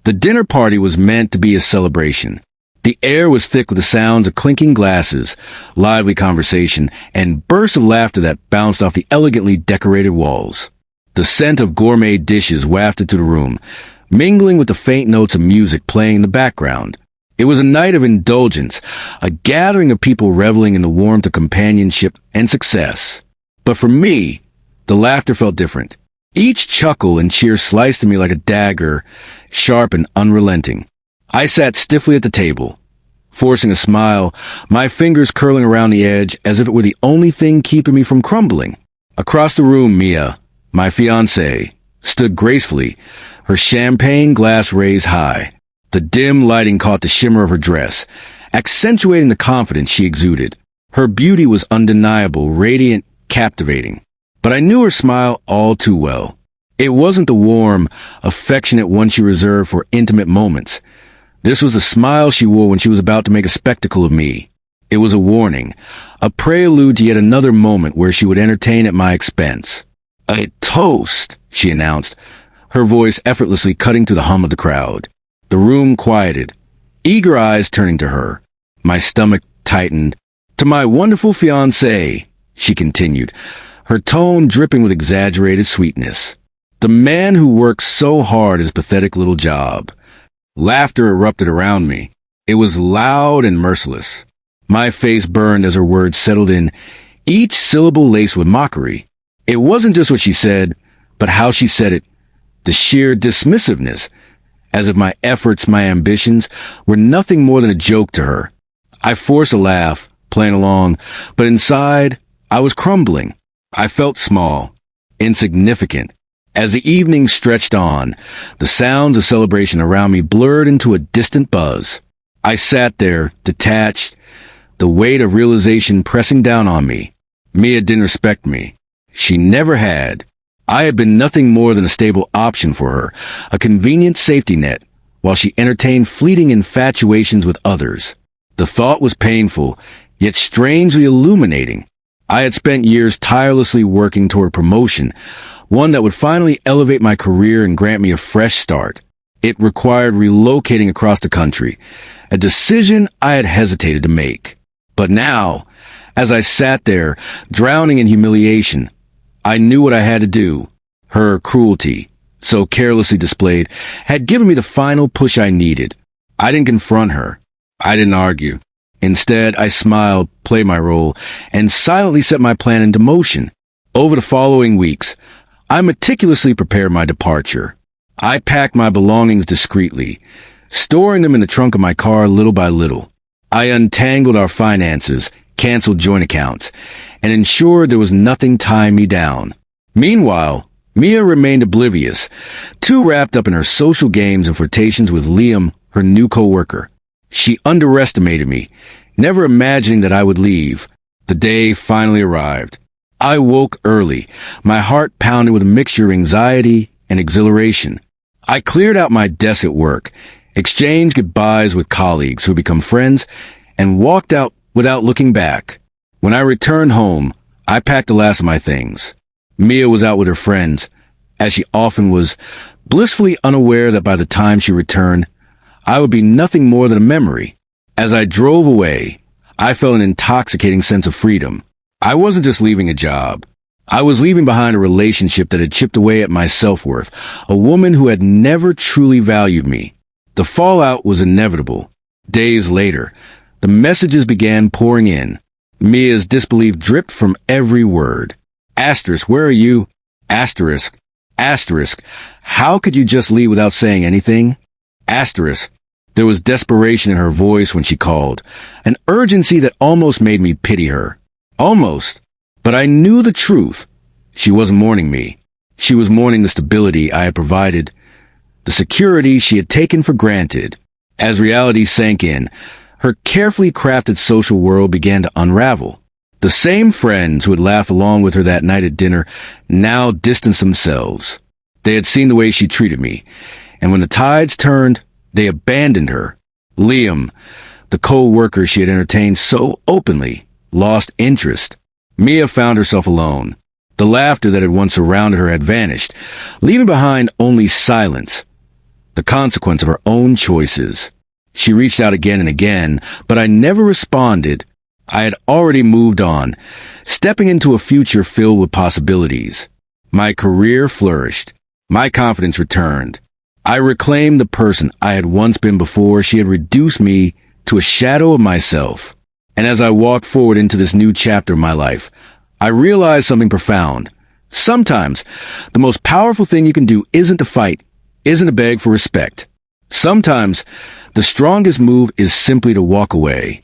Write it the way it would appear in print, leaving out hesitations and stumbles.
The dinner party was meant to be a celebration. The air was thick with the sounds of clinking glasses, lively conversation, and bursts of laughter that bounced off the elegantly decorated walls. The scent of gourmet dishes wafted through the room, mingling with the faint notes of music playing in the background. It was a night of indulgence, a gathering of people reveling in the warmth of companionship and success. But for me, the laughter felt different. Each chuckle and cheer sliced at me like a dagger, sharp and unrelenting. I sat stiffly at the table, forcing a smile, my fingers curling around the edge as if it were the only thing keeping me from crumbling. Across the room, Mia, my fiancée, stood gracefully, her champagne glass raised high. The dim lighting caught the shimmer of her dress, accentuating the confidence she exuded. Her beauty was undeniable, radiant, captivating. But I knew her smile all too well. It wasn't the warm, affectionate one she reserved for intimate moments. This was a smile she wore when she was about to make a spectacle of me. It was a warning, a prelude to yet another moment where she would entertain at my expense. "A toast," she announced, her voice effortlessly cutting through the hum of the crowd. The room quieted, eager eyes turning to her. My stomach tightened. "To my wonderful fiancé," she continued, her tone dripping with exaggerated sweetness. "The man who works so hard his pathetic little job." Laughter erupted around me. It was loud and merciless. My face burned as her words settled in, each syllable laced with mockery. It wasn't just what she said, but how she said it. The sheer dismissiveness, as if my efforts, my ambitions, were nothing more than a joke to her. I forced a laugh, playing along, but inside, I was crumbling. I felt small, insignificant. As the evening stretched on, the sounds of celebration around me blurred into a distant buzz. I sat there, detached, the weight of realization pressing down on me. Mia didn't respect me. She never had. I had been nothing more than a stable option for her, a convenient safety net, while she entertained fleeting infatuations with others. The thought was painful, yet strangely illuminating. I had spent years tirelessly working toward promotion, one that would finally elevate my career and grant me a fresh start. It required relocating across the country, a decision I had hesitated to make. But now, as I sat there, drowning in humiliation, I knew what I had to do. Her cruelty, so carelessly displayed, had given me the final push I needed. I didn't confront her. I didn't argue. Instead, I smiled, played my role, and silently set my plan into motion. Over the following weeks, I meticulously prepared my departure. I packed my belongings discreetly, storing them in the trunk of my car little by little. I untangled our finances, canceled joint accounts, and ensured there was nothing tying me down. Meanwhile, Mia remained oblivious, too wrapped up in her social games and flirtations with Liam, her new co-worker. She underestimated me, never imagining that I would leave. The day finally arrived. I woke early, my heart pounding with a mixture of anxiety and exhilaration. I cleared out my desk at work, exchanged goodbyes with colleagues who had become friends, and walked out without looking back. When I returned home, I packed the last of my things. Mia was out with her friends, as she often was, blissfully unaware that by the time she returned, I would be nothing more than a memory. As I drove away, I felt an intoxicating sense of freedom. I wasn't just leaving a job. I was leaving behind a relationship that had chipped away at my self-worth, a woman who had never truly valued me. The fallout was inevitable. Days later, the messages began pouring in. Mia's disbelief dripped from every word. Asterisk, where are you? Asterisk. Asterisk, how could you just leave without saying anything? Asterisk. There was desperation in her voice when she called, an urgency that almost made me pity her. Almost. But I knew the truth. She wasn't mourning me. She was mourning the stability I had provided, the security she had taken for granted. As reality sank in, her carefully crafted social world began to unravel. The same friends who had laughed along with her that night at dinner now distanced themselves. They had seen the way she treated me, and when the tides turned, they abandoned her. Liam, the co-worker she had entertained so openly, lost interest. Mia found herself alone. The laughter that had once surrounded her had vanished, leaving behind only silence. the consequence of her own choices. She reached out again and again, but I never responded. I had already moved on, stepping into a future filled with possibilities. My career flourished. My confidence returned. I reclaimed the person I had once been before she had reduced me to a shadow of myself. And as I walked forward into this new chapter of my life, I realized something profound. Sometimes, the most powerful thing you can do isn't to fight, isn't to beg for respect. Sometimes, the strongest move is simply to walk away.